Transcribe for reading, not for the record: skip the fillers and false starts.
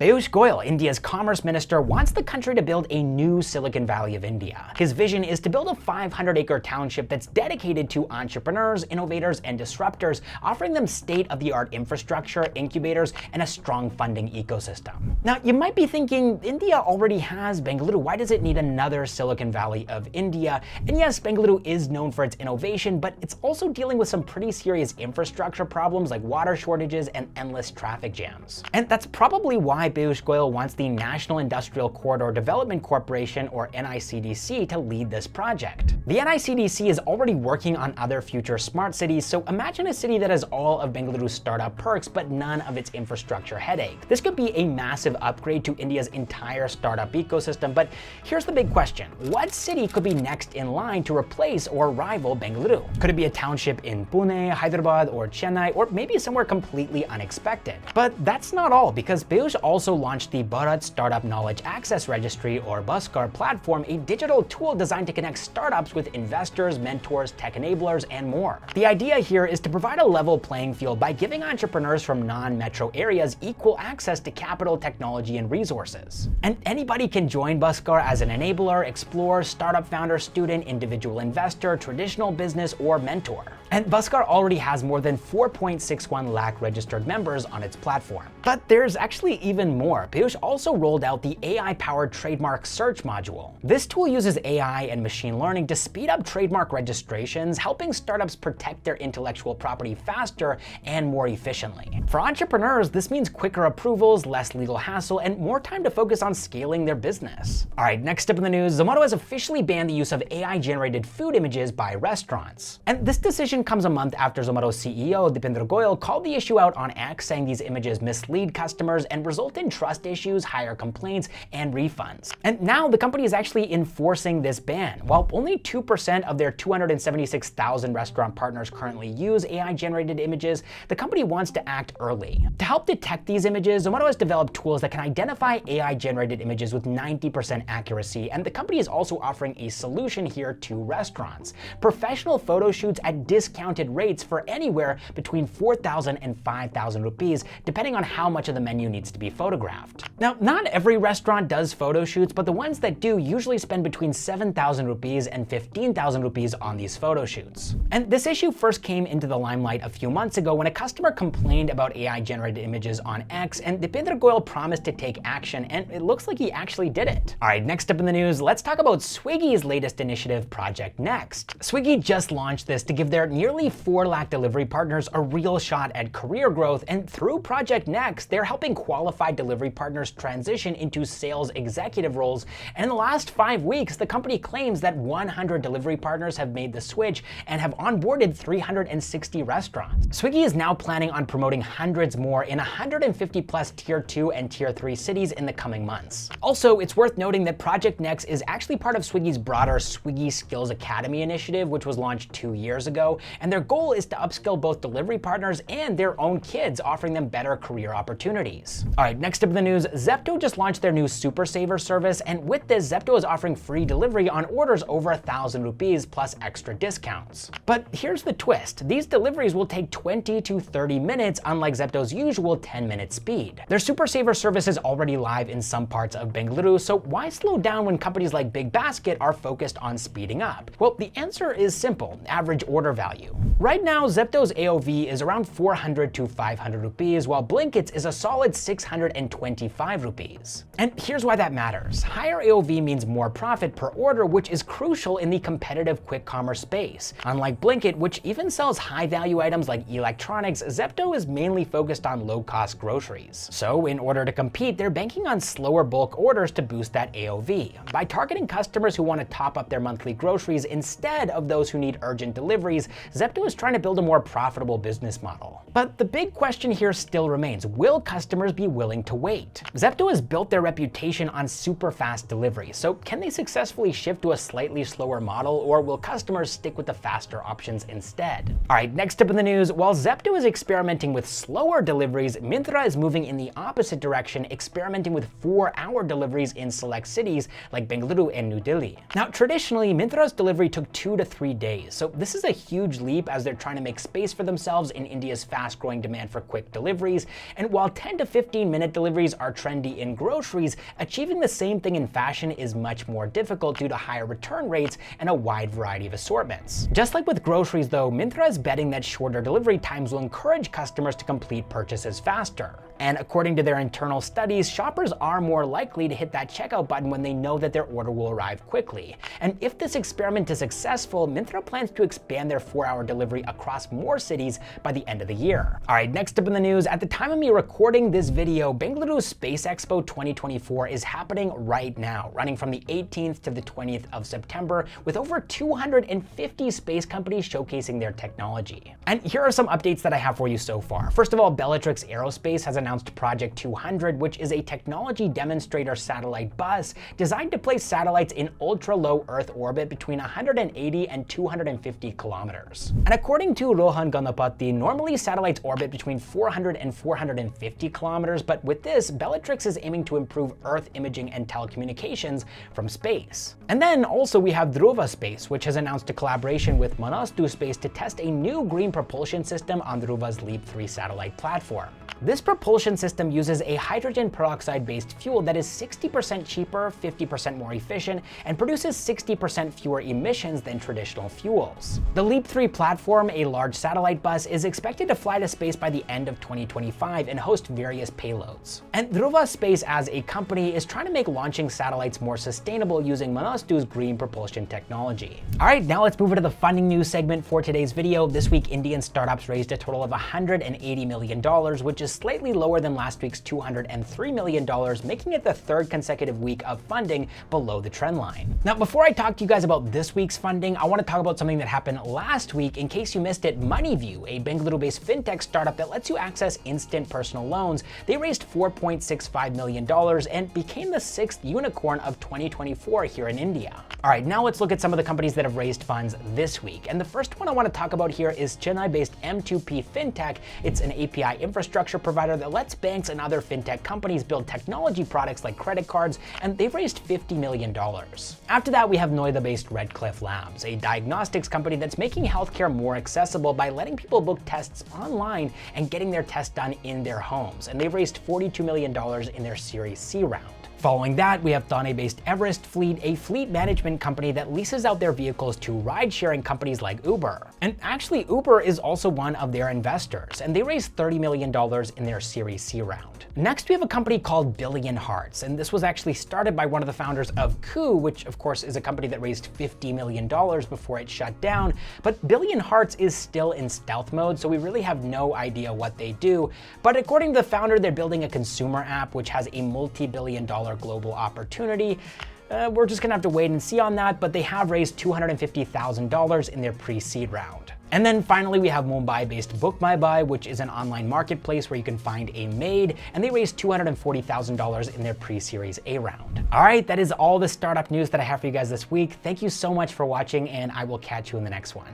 Piyush Goyal, India's Commerce Minister, wants the country to build a new Silicon Valley of India. His vision is to build a 500-acre township that's dedicated to entrepreneurs, innovators, and disruptors, offering them state-of-the-art infrastructure, incubators, and a strong funding ecosystem. Now, you might be thinking, India already has Bengaluru. Why does it need another Silicon Valley of India? And yes, Bengaluru is known for its innovation, but it's also dealing with some pretty serious infrastructure problems like water shortages and endless traffic jams. And that's probably why Piyush Goyal wants the National Industrial Corridor Development Corporation, or NICDC, to lead this project. The NICDC is already working on other future smart cities, so imagine a city that has all of Bengaluru's startup perks but none of its infrastructure headache. This could be a massive upgrade to India's entire startup ecosystem, but here's the big question. What city could be next in line to replace or rival Bengaluru? Could it be a township in Pune, Hyderabad, or Chennai, or maybe somewhere completely unexpected? But that's not all, because Piyush also launched the Bharat Startup Knowledge Access Registry, or BHASKAR platform, a digital tool designed to connect startups with investors, mentors, tech enablers, and more. The idea here is to provide a level playing field by giving entrepreneurs from non-metro areas equal access to capital, technology, and resources. And anybody can join BHASKAR as an enabler, explorer, startup founder, student, individual investor, traditional business, or mentor. And BHASKAR already has more than 4.61 lakh registered members on its platform. But there's actually even more. Piyush also rolled out the AI-powered trademark search module. This tool uses AI and machine learning to speed up trademark registrations, helping startups protect their intellectual property faster and more efficiently. For entrepreneurs, this means quicker approvals, less legal hassle, and more time to focus on scaling their business. All right, next up in the news, Zomato has officially banned the use of AI-generated food images by restaurants. And this decision comes a month after Zomato's CEO, Deepinder Goyal, called the issue out on X, saying these images mislead customers and result in trust issues, higher complaints, and refunds. And now the company is actually enforcing this ban. While only 2% of their 276,000 restaurant partners currently use AI-generated images, the company wants to act early. To help detect these images, Zomato has developed tools that can identify AI-generated images with 90% accuracy, and the company is also offering a solution here to restaurants. Professional photo shoots at discounted rates for anywhere between 4,000 and 5,000 rupees, depending on how much of the menu needs to be photographed. Now, not every restaurant does photo shoots, but the ones that do usually spend between 7,000 rupees and 15,000 rupees on these photo shoots. And this issue first came into the limelight a few months ago when a customer complained about AI-generated images on X, and Deepinder Goyal promised to take action, and it looks like he actually did it. All right, next up in the news, let's talk about Swiggy's latest initiative, Project Next. Swiggy just launched this to give their nearly 4 lakh delivery partners a real shot at career growth, and through Project Next, they're helping qualified delivery partners transition into sales executive roles. And in the last 5 weeks, the company claims that 100 delivery partners have made the switch and have onboarded 360 restaurants. Swiggy is now planning on promoting hundreds more in 150 plus Tier 2 and Tier 3 cities in the coming months. Also, it's worth noting that Project Next is actually part of Swiggy's broader Swiggy Skills Academy initiative, which was launched 2 years ago, and their goal is to upskill both delivery partners and their own kids, offering them better career opportunities. All right, next up in the news, Zepto just launched their new SuperSaver service, and with this, Zepto is offering free delivery on orders over 1,000 rupees plus extra discounts. But here's the twist. These deliveries will take 20 to 30 minutes, unlike Zepto's usual 10-minute speed. Their SuperSaver service is already live in some parts of Bengaluru, so why slow down when companies like Big Basket are focused on speeding up? Well, the answer is simple: average order value. Right now, Zepto's AOV is around 400 to 500 rupees, while Blinkit's is a solid 625 rupees. And here's why that matters. Higher AOV means more profit per order, which is crucial in the competitive quick commerce space. Unlike Blinkit, which even sells high-value items like electronics, Zepto is mainly focused on low-cost groceries. So in order to compete, they're banking on slower bulk orders to boost that AOV. By targeting customers who want to top up their monthly groceries instead of those who need urgent deliveries, Zepto is trying to build a more profitable business model. But the big question here still remains: will customers be willing to wait? Zepto has built their reputation on super fast delivery, so can they successfully shift to a slightly slower model, or will customers stick with the faster options instead? All right, next up in the news, while Zepto is experimenting with slower deliveries, Myntra is moving in the opposite direction, experimenting with 4-hour deliveries in select cities like Bengaluru and New Delhi. Now, traditionally, Myntra's delivery took 2 to 3 days, so this is a huge leap as they're trying to make space for themselves in India's fast-growing demand for quick deliveries. And while 10 to 15-minute minute deliveries are trendy in groceries, achieving the same thing in fashion is much more difficult due to higher return rates and a wide variety of assortments. Just like with groceries though, Myntra is betting that shorter delivery times will encourage customers to complete purchases faster. And according to their internal studies, shoppers are more likely to hit that checkout button when they know that their order will arrive quickly. And if this experiment is successful, Myntra plans to expand their 4-hour delivery across more cities by the end of the year. All right, next up in the news, at the time of me recording this video, Bengaluru Space Expo 2024 is happening right now, running from the 18th to the 20th of September, with over 250 space companies showcasing their technology. And here are some updates that I have for you so far. First of all, Bellatrix Aerospace has announced Project 200, which is a technology demonstrator satellite bus designed to place satellites in ultra-low Earth orbit between 180 and 250 kilometers. And according to Rohan Ganapati, normally satellites orbit between 400 and 450 kilometers, but with this, Bellatrix is aiming to improve Earth imaging and telecommunications from space. And then also we have Dhruva Space, which has announced a collaboration with Manastu Space to test a new green propulsion system on Dhruva's Leap 3 satellite platform. This propulsion system uses a hydrogen peroxide-based fuel that is 60% cheaper, 50% more efficient, and produces 60% fewer emissions than traditional fuels. The Leap 3 platform, a large satellite bus, is expected to fly to space by the end of 2025 and host various payloads. And Dhruva Space as a company is trying to make launching satellites more sustainable using Manastu's green propulsion technology. All right, now let's move into the funding news segment for today's video. This week, Indian startups raised a total of $180 million, which is slightly lower than last week's $203 million, making it the third consecutive week of funding below the trend line. Now, before I talk to you guys about this week's funding, I want to talk about something that happened last week. In case you missed it, MoneyView, a Bengaluru-based fintech startup that lets you access instant personal loans, they raised $4.65 million and became the 6th unicorn of 2024 here in India. All right, now let's look at some of the companies that have raised funds this week. And the first one I want to talk about here is Chennai-based M2P Fintech. It's an API infrastructure provider that lets banks and other fintech companies build technology products like credit cards, and they've raised $50 million. After that, we have Noida-based Redcliffe Labs, a diagnostics company that's making healthcare more accessible by letting people book tests online and getting their tests done in their homes. And they've raised $42 million in their Series C round. Following that, we have Thane-based Everest Fleet, a fleet management company that leases out their vehicles to ride-sharing companies like Uber. And actually, Uber is also one of their investors, and they raised $30 million in their Series C round. Next, we have a company called Billion Hearts, and this was actually started by one of the founders of Coup, which of course is a company that raised $50 million before it shut down. But Billion Hearts is still in stealth mode, so we really have no idea what they do. But according to the founder, they're building a consumer app which has a multi-billion-dollar global opportunity. We're just gonna have to wait and see on that, but they have raised $250,000 in their pre-seed round. And then finally, we have Mumbai-based Book My Buy, which is an online marketplace where you can find a maid, and they raised $240,000 in their pre-series A round. All right, that is all the startup news that I have for you guys this week. Thank you so much for watching, and I will catch you in the next one.